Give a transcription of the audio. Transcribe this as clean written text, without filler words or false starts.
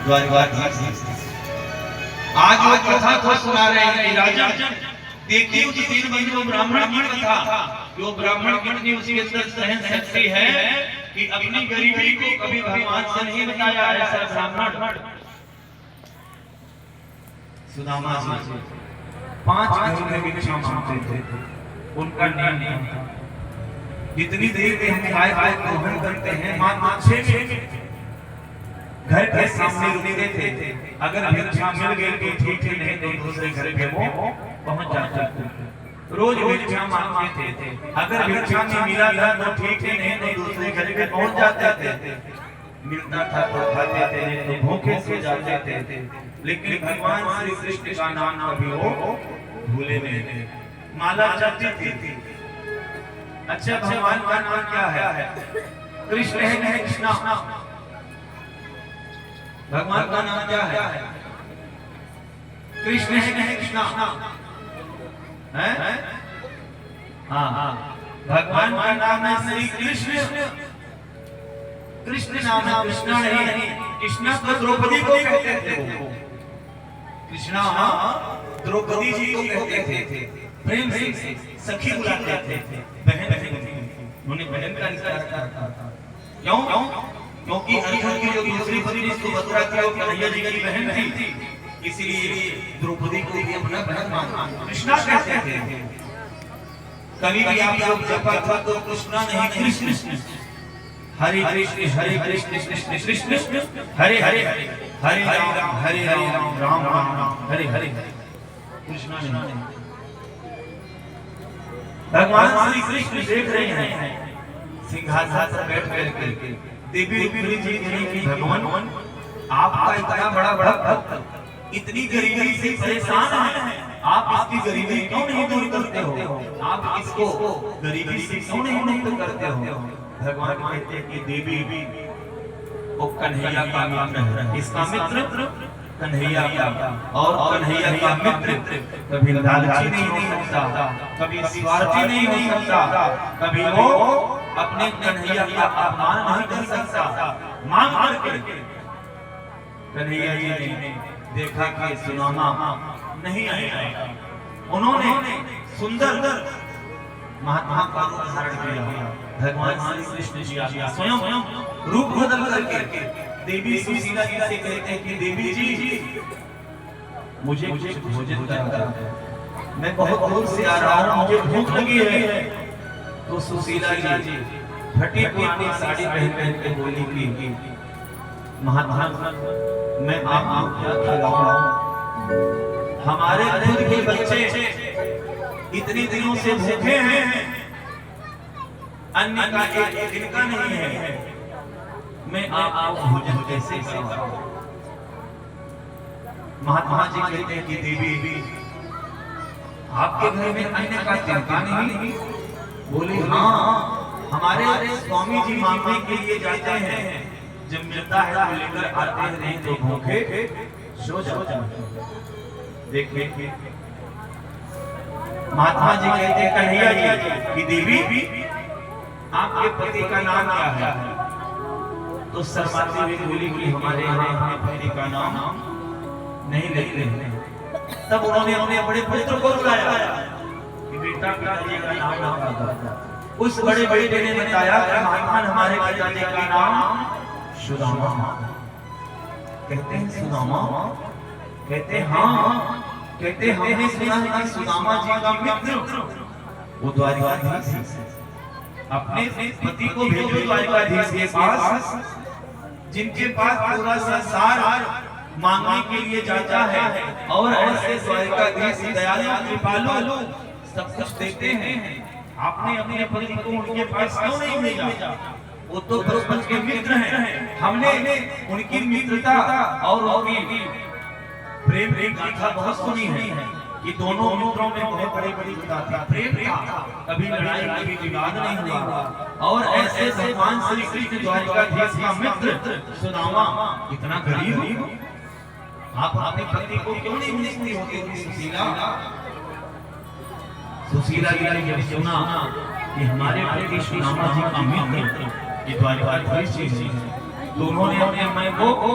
द्वारकाधीश। आज वो कथा को सुना रहे हैं राजा। देखिए उस 3 बंधु ब्राह्मण की कथा, जो ब्राह्मण कितनी उसके अंदर सहन शक्ति है कि अपनी गरीबी को कभी भगवान से नहीं बताया। ऐसा ब्राह्मण सुदामा जी 5 घरों में भिक्षा मांगते थे। उनका नियम था जितनी देर में हम गाय गाय ग्रहण करते हैं मात्र 6 मिनट घर के सामने रुकते थे। अगर भिक्षा मिल गई तो ठीक है, नहीं तो दूसरे घर पे वो पहुंच जाते थे। रोज भिक्षा मांगते थे। अगर भिक्षा नहीं मिला था तो ठीक है, नहीं तो दूसरे घर पे पहुंच जाते थे। मिलता था तो खाते थे, नहीं तो भूखे सो जाते थे। लेकिन भगवान श्री कृष्ण का नाम कभी वो भूले नहीं। माला जपती थी। अच्छा, भगवान का नाम क्या है? कृष्ण है, कृष्णा। भगवान का नाम क्या है? कृष्ण है, कृष्णा है? हाँ, भगवान का नाम है श्री कृष्ण। कृष्ण नाम है, कृष्णा नहीं। कृष्णा तो द्रौपदी को कहते थे। कृष्णा द्रौपदी जी को कहते थे। प्रेम से सखी बुलाते थे। बहन उन्हें बहन का रिश्ता था। क्यों? क्योंकि अर्जुन की जो दूसरी पत्नी सुभद्रा थी वो कन्हैया जी की बहन थी, इसलिए द्रौपदी को भी अपना बहन माना। कृष्णा कहते थे। कभी भी आप लोग जपा था तो कृष्णा नहीं, कृष्ण। हरे कृष्ण कृष्ण कृष्ण हरे हरे, हरे राम राम राम हरे हरे। कृष्णा नहीं। भगवान श्री कृष्ण देख रहे हैं सिंहासन पर बैठ करके। देवी रुक्मिणी जी की भगवान आपका इतना बड़ा बड़ा भक्त इतनी गरीबी से परेशान है, आप इसकी गरीबी क्यों नहीं दूर करते हो? आप इसको गरीबी से क्यों नहीं दूर करते हो? भगवान कहते हैं कि देवी वो कन्हैया का मित्र है। इसका मित्र कन्हैया का, और कन्हैया का मित्र कभी लालची नहीं हो सकता, कभी स्वार्थी नहीं हो सकता, कभी वो अपने कन्हैया का अपमान नहीं कर सकता। मांग करके कन्हैया जी ने देखा कि सुदामा नहीं आएगा। उन्होंने सुंदर महात्मा का रूप धारण किया। भगवान श्री कृष्ण जी स्वयं रूप बदल करके देवी सुशीला जी से कहते हैं कि देवी जी मुझे भोजन करना है, मैं बहुत दूर से आ रहा हूँ, मुझे भूख लगी है। तो सुशीला जी फटी पुरानी साड़ी पहन के बोली कि महात्मा मैं आपको क्या खिलाऊं? हमारे खुद के बच्चे इतने दिनों से भूखे हैं, अन्न का एक दिन का नहीं है, मैं आपको भोजन कैसे कराऊं? महात्मा जी कहते हैं कि देवी आपके घर में अन्न का चिंता नहीं? बोले हाँ, हमारे स्वामी जी मांगने के लिए जाते हैं, जब मिलता है तो लेकर आते हैं, नहीं तो भूखे सो जाते हैं। देखिए महात्मा जी कहते हैं कन्हैया जी कि देवी आपके पति का नाम क्या है? तो शर्माती हुई बोली कि हमारे यहाँ पति का नाम नहीं लेते हैं। तब उन्होंने अपने पुत्र को बुलाया कि बेटा पिताजी का नाम बताओ। उस बड़े बेटे ने बताया कि महात्मा हमारे पिताजी का नाम सुदामा। कहते हैं सुदामा? कहते हैं हाँ। कहते हमने सुना है कि सुदामा जी का मित्र वो द्वारकाधीश अपने पति को भेजो द्वारकाधीश के पास, जिनके पास पूरा संसार मांगने के लिए जाता है, और ऐसे द्वारकाधीश दयालु कृपालु सब कुछ देते हैं। आपने अपने पति को उनके पास क्यों नहीं भेजा? वो तो बचपन के मित्र हैं। हमने उनकी मित्रता और उनकी प्रेम गाथा बहुत सुनी है कि दोनों मित्रों में बहुत बड़ी बात थी, प्रेम था, कभी लड़ाई कभी विवाद नहीं हुआ। और ऐसे भगवान श्री कृष्ण द्वारकाधीश का मित्र सुदामा इतना गरीब, आप अपने पति को क्यों नहीं मिलती होती थी? सुशीला जी ने जब सुना कि हमारे पति सुदामा जी का मित्र ये द्वारकाधीश जी, तो उन्होंने अपने मन को